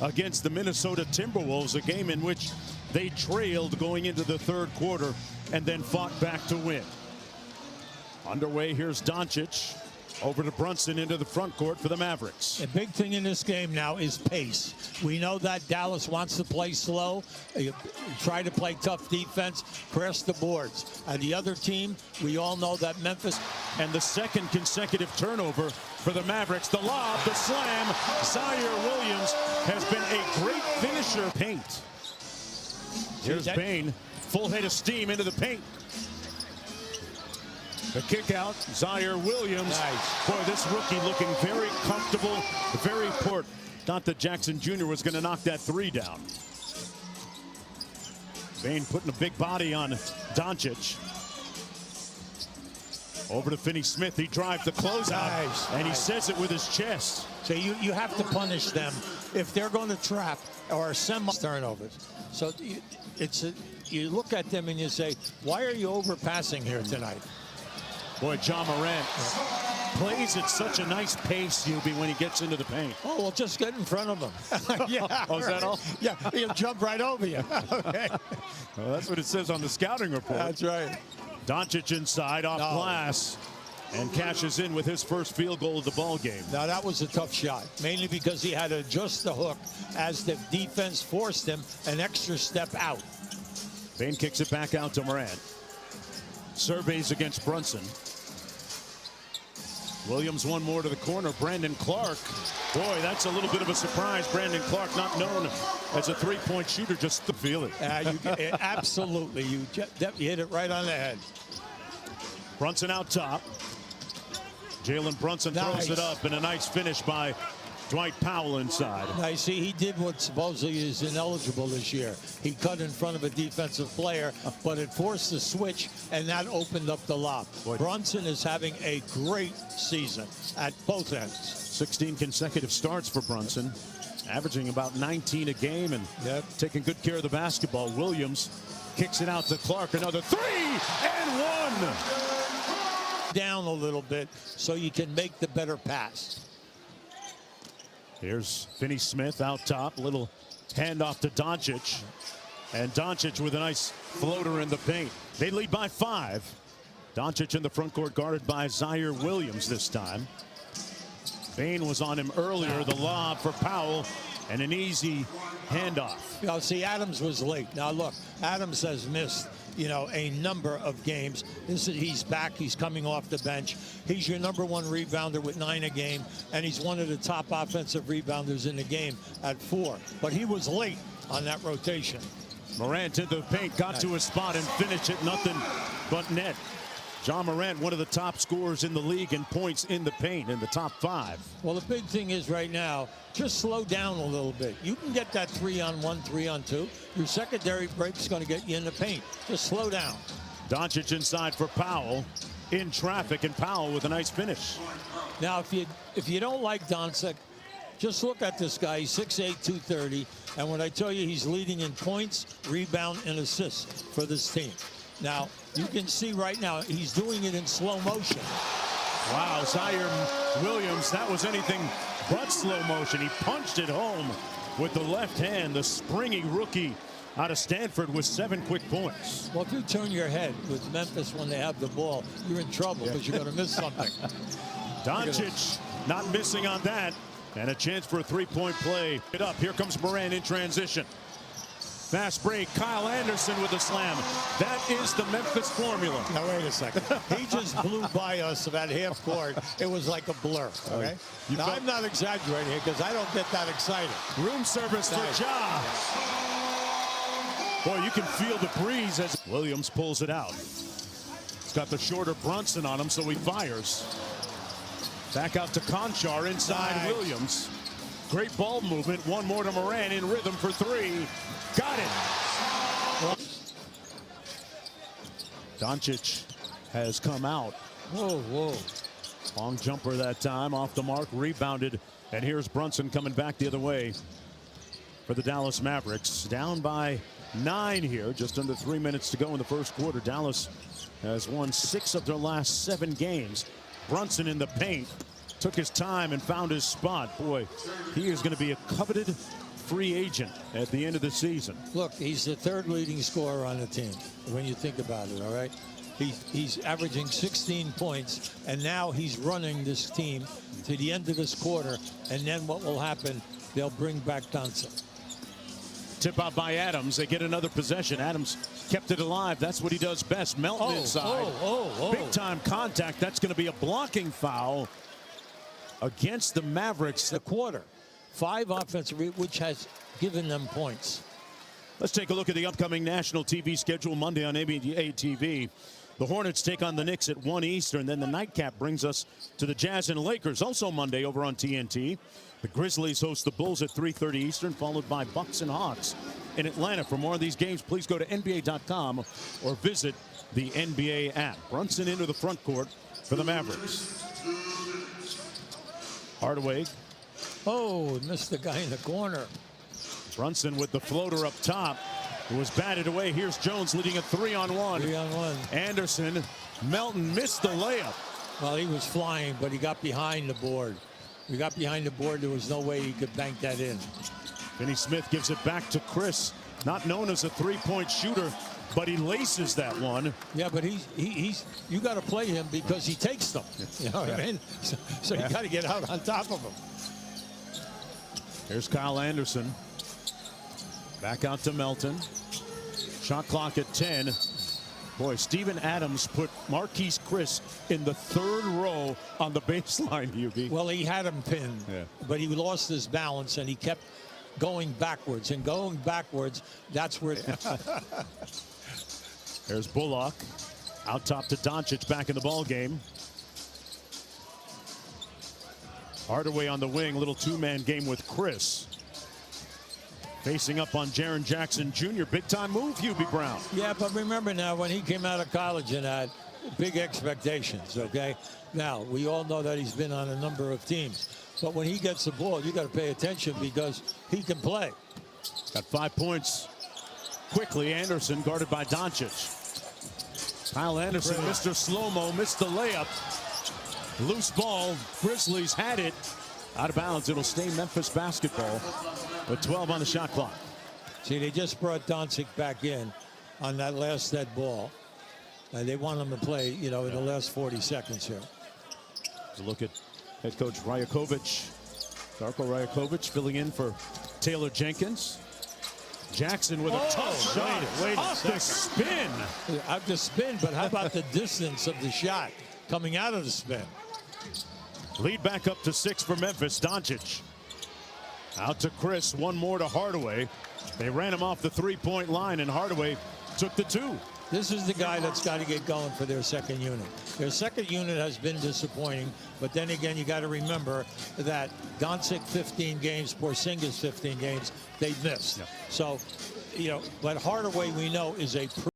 against the Minnesota Timberwolves, a game in which they trailed going into the third quarter and then fought back to win. Underway, here's Doncic over to Brunson into the front court for the Mavericks. The big thing in this game now is pace. We know that Dallas wants to play slow, try to play tough defense, press the boards. And the other team, we all know that Memphis. And the second consecutive turnover for the Mavericks. The lob, the slam. Zaire Williams has been a great finisher. Paint. Here's Bane, full head of steam into the paint. The kick out, Zaire Williams. Nice. Boy, this rookie looking very comfortable, very port. Thought that Jackson Jr. was going to knock that three down. Bane putting a big body on Doncic. Over to Finney-Smith. He drives the closeout, nice. And he says it with his chest. So you have to punish them if they're going to trap or semi-turnovers. So you look at them and you say, why are you overpassing here tonight? Boy, Ja Morant plays at such a nice pace, Hubie, when he gets into the paint. Oh, well, just get in front of him. Yeah. Oh, is that all? Yeah, he'll jump right over you. Okay. Well, that's what it says on the scouting report. That's right. Doncic inside off glass and cashes in with his first field goal of the ball game. Now, that was a tough shot, mainly because he had to adjust the hook as the defense forced him an extra step out. Bane kicks it back out to Morant. Surveys against Brunson. Williams one more to the corner. Brandon Clark. Boy, that's a little bit of a surprise. Brandon Clark, not known as a three-point shooter, just to feel it. Absolutely. You hit it right on the head. Brunson out top. Jalen Brunson throws it up, and a nice finish by Dwight Powell inside. Now, see, he did what supposedly is ineligible this year. He cut in front of a defensive player, but it forced the switch, and that opened up the lob. Boy. Brunson is having a great season at both ends. 16 consecutive starts for Brunson, averaging about 19 a game and taking good care of the basketball. Williams kicks it out to Clark. Another three and one. Down a little bit so you can make the better pass. Here's Finney-Smith out top. Little handoff to Doncic. And Doncic with a nice floater in the paint. They lead by 5. Doncic in the front court guarded by Zaire Williams this time. Bane was on him earlier. The lob for Powell and an easy handoff. You know, see, Adams was late. Now, look, Adams has missed, a number of games. He's back. He's coming off the bench. He's your #1 rebounder with 9 a game, and he's one of the top offensive rebounders in the game at 4. But he was late on that rotation. Morant into the paint, got to his spot and finished it. Nothing but net. Ja Morant, one of the top scorers in the league in points in the paint, in the top 5. Well, the big thing is right now, just slow down a little bit. You can get that 3-on-1, 3-on-2. Your secondary break is going to get you in the paint. Just slow down. Doncic inside for Powell. In traffic, and Powell with a nice finish. Now, if you don't like Doncic, just look at this guy. He's 6'8", 230. And when I tell you he's leading in points, rebound, and assists for this team. Now, you can see right now, he's doing it in slow motion. Wow, Zaire Williams, that was anything but slow motion. He punched it home with the left hand. The springy rookie out of Stanford with 7 quick points. Well, if you turn your head with Memphis when they have the ball, you're in trouble because you're going to miss something. Doncic not missing on that. And a chance for a three-point play. Get up. Here comes Morant in transition. Fast break. Kyle Anderson with a slam. That is the Memphis formula. Now, wait a second. He just blew by us about half court. It was like a blur. Okay? Now, I'm not exaggerating here because I don't get that excited. Room service for Ja. Boy, you can feel the breeze as Williams pulls it out. He's got the shorter Brunson on him, so he fires. Back out to Conchar inside Williams. Great ball movement. One more to Morant in rhythm for 3. Got it. Doncic has come out. Whoa. Long jumper that time, off the mark, rebounded. And here's Brunson coming back the other way for the Dallas Mavericks. Down by 9 here, just under 3 minutes to go in the first quarter. Dallas has won 6 of their last 7 games. Brunson in the paint. took his time and found his spot. Boy, he is going to be a coveted free agent at the end of the season. Look, he's the third leading scorer on the team when you think about it, all right? He's averaging 16 points, and now he's running this team to the end of this quarter, and then what will happen, they'll bring back Doncic. Tip out by Adams. They get another possession. Adams kept it alive. That's what he does best. Melton inside. Big time contact. That's going to be a blocking foul against the Mavericks. The quarter. 5 offensive, which has given them points. Let's take a look at the upcoming national TV schedule Monday on NBA TV. The Hornets take on the Knicks at 1 Eastern. Then the nightcap brings us to the Jazz and Lakers, also Monday over on TNT. The Grizzlies host the Bulls at 3:30 Eastern, followed by Bucks and Hawks in Atlanta. For more of these games, please go to NBA.com or visit the NBA app. Brunson into the front court for the Mavericks. Hardaway. Oh, missed the guy in the corner. Brunson with the floater up top. It was batted away. Here's Jones leading a 3-on-1. 3-on-1. Anderson. Melton missed the layup. Well, he was flying, but he got behind the board. He got behind the board. There was no way he could bank that in. Finney Smith gives it back to Chris. Not known as a three-point shooter, but he laces that one. Yeah, but he's you got to play him because he takes them. You know what I mean? So you got to get out on top of him. Here's Kyle Anderson. Back out to Melton. Shot clock at 10. Boy, Steven Adams put Marquise Chris in the 3rd row on the baseline, UB. Well, he had him pinned, but he lost his balance and he kept going backwards. And going backwards, that's where... There's Bullock. Out top to Doncic, back in the ball game. Hardaway on the wing, little 2-man game with Chris. Facing up on Jaren Jackson Jr. Big time move, Hubie Brown. Yeah, but remember now, when he came out of college and had big expectations, okay? Now, we all know that he's been on a number of teams. But when he gets the ball, you got to pay attention because he can play. Got 5 points quickly. Anderson guarded by Doncic. Kyle Anderson, Mr. Slow-Mo, missed the layup. Loose ball. Grizzlies had it. Out of bounds. It'll stay Memphis basketball with 12 on the shot clock. See, they just brought Doncic back in on that last dead ball. And they want him to play, you know, in the last 40 seconds here. To look at head coach Rajakovic. Darko Rajakovic filling in for Taylor Jenkins. Jackson with a tough shot. Wait off the spin. Out the spin, but how about the distance of the shot coming out of the spin? Lead back up to 6 for Memphis. Doncic. Out to Chris. One more to Hardaway. They ran him off the 3-point line, and Hardaway took the 2. This is the guy that's got to get going for their second unit. Their second unit has been disappointing, but then again, you got to remember that Doncic 15 games, Porzingis 15 games, they missed. So, you know, but Hardaway we know is a